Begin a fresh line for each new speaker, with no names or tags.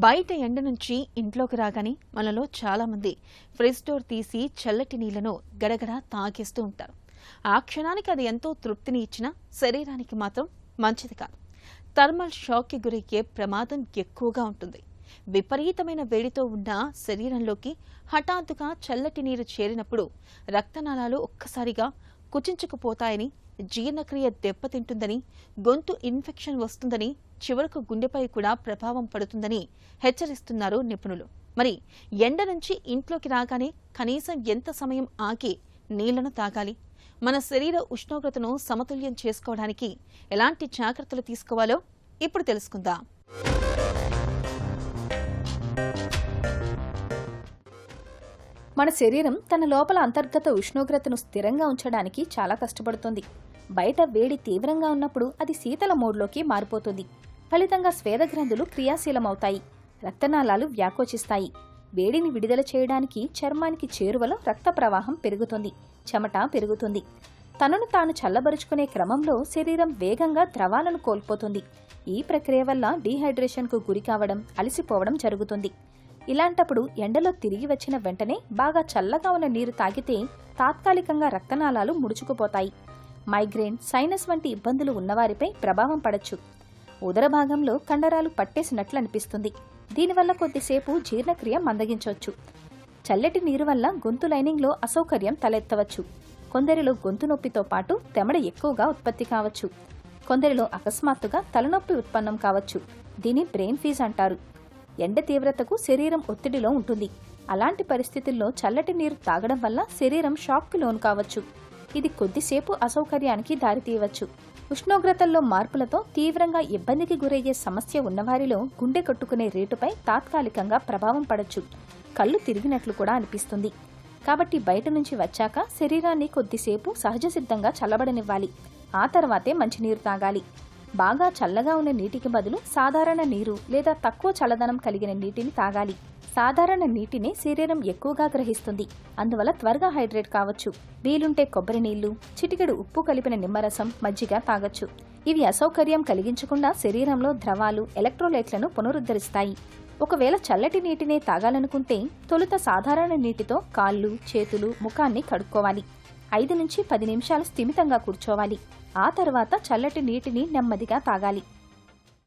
బయట ఎండ నుంచి ఇంట్లోకి రాగానే మనలో చాలామంది ఫ్రిడ్జ్ డోర్ తీసి చల్లటి నీళ్లను గడగడ తాగేస్తూ ఉంటారు. ఆ క్షణానికి అది ఎంతో తృప్తిని ఇచ్చినా శరీరానికి మాత్రం మంచిది కాదు. థర్మల్ షాక్కి గురయ్యే ప్రమాదం ఎక్కువగా ఉంటుంది. విపరీతమైన వేడితో ఉన్న శరీరంలోకి హఠాత్తుగా చల్లటి నీరు చేరినప్పుడు రక్తనాళాలు ఒక్కసారిగా కుచించుకుపోతాయని, జీర్ణక్రియ దెబ్బతింటుందని, గొంతు ఇన్ఫెక్షన్ వస్తుందని, చివరకు గుండెపై కూడా ప్రభావం పడుతుందని హెచ్చరిస్తున్నారు నిపుణులు. మరి ఎండ నుంచి ఇంట్లోకి రాగానే కనీసం ఎంత సమయం ఆగి నీళ్లను తాగాలి? మన శరీర ఉష్ణోగ్రతను సమతుల్యం చేసుకోవడానికి ఎలాంటి జాగ్రత్తలు తీసుకోవాలో ఇప్పుడు తెలుసుకుందాం.
మన శరీరం తన లోపల అంతర్గత ఉష్ణోగ్రతను స్థిరంగా ఉంచడానికి చాలా కష్టపడుతుంది. బయట వేడి తీవ్రంగా ఉన్నప్పుడు అది శీతల మోడ్లోకి మారిపోతుంది. ఫలితంగా స్వేదగ్రంథులు క్రియాశీలమవుతాయి, రక్తనాళాలు వ్యాకోచిస్తాయి. వేడిని విడుదల చేయడానికి చర్మానికి చేరువలో రక్త ప్రవాహం పెరుగుతుంది, చెమట పెరుగుతుంది. తనను తాను చల్లబరుచుకునే క్రమంలో శరీరం వేగంగా ద్రవాలను కోల్పోతుంది. ఈ ప్రక్రియ వల్ల డీహైడ్రేషన్కు గురి కావడం, అలసిపోవడం జరుగుతుంది. ఇలాంటప్పుడు ఎండలో తిరిగి వచ్చిన వెంటనే బాగా చల్లగా ఉన్న నీరు తాగితే తాత్కాలికంగా రక్తనాళాలు ముడుచుకుపోతాయి. మైగ్రేన్, సైనస్ వంటి ఇబ్బందులు ఉన్నవారిపై ప్రభావం పడచ్చు. ఉదర భాగంలో కండరాలు పట్టేసినట్లు అనిపిస్తుంది. దీనివల్ల కొద్దిసేపు జీర్ణక్రియ మందగించవచ్చు. చల్లటి నీరు వల్ల గొంతు లైనింగ్లో అసౌకర్యం తలెత్తవచ్చు. కొందరిలో గొంతు నొప్పితో పాటు తెమడ ఎక్కువగా ఉత్పత్తి కావచ్చు. కొందరిలో అకస్మాత్తుగా తలనొప్పి ఉత్పన్నం కావచ్చు. దీని బ్రెయిన్ ఫీజ్ అంటారు. ఎండ తీవ్రతకు శరీరం ఒత్తిడిలో ఉంటుంది. అలాంటి పరిస్థితుల్లో చల్లటి నీరు తాగడం వల్ల శరీరం షాక్కి లోను కావచ్చు. ఇది కొద్దిసేపు అసౌకర్యానికి దారితీయవచ్చు. ఉష్ణోగ్రతల్లో మార్పులతో తీవ్రంగా ఇబ్బందికి గురయ్యే సమస్య ఉన్నవారిలో గుండె కొట్టుకునే రేటుపై తాత్కాలికంగా ప్రభావం పడచ్చు. కళ్ళు తిరిగినట్లు కూడా అనిపిస్తుంది. కాబట్టి బయట నుంచి వచ్చాక శరీరాన్ని కొద్దిసేపు సహజసిద్ధంగా చల్లబడనివ్వాలి. ఆ తర్వాతే మంచినీరు తాగాలి. బాగా చల్లగా ఉన్న నీటికి బదులు సాధారణ నీరు లేదా తక్కువ చల్లదనం కలిగిన నీటిని తాగాలి. సాధారణ నీటిని శరీరం ఎక్కువగా గ్రహిస్తుంది, అందువల్ల త్వరగా హైడ్రేట్ కావచ్చు. వీలుంటే కొబ్బరి నీళ్లు, చిటికెడు ఉప్పు కలిపిన నిమ్మరసం, మజ్జిగ తాగొచ్చు. ఇవి అసౌకర్యం కలిగించకుండా శరీరంలో ద్రవాలు, ఎలక్ట్రోలైట్లను పునరుద్ధరిస్తాయి. ఒకవేళ చల్లటి నీటినే తాగాలనుకుంటే తొలుత సాధారణ నీటితో కాళ్ళు, చేతులు, ముఖాన్ని కడుక్కోవాలి. 5 నుంచి 10 నిమిషాలు స్థిమితంగా కూర్చోవాలి. ఆ తర్వాత చల్లటి నీటిని నెమ్మదిగా తాగాలి.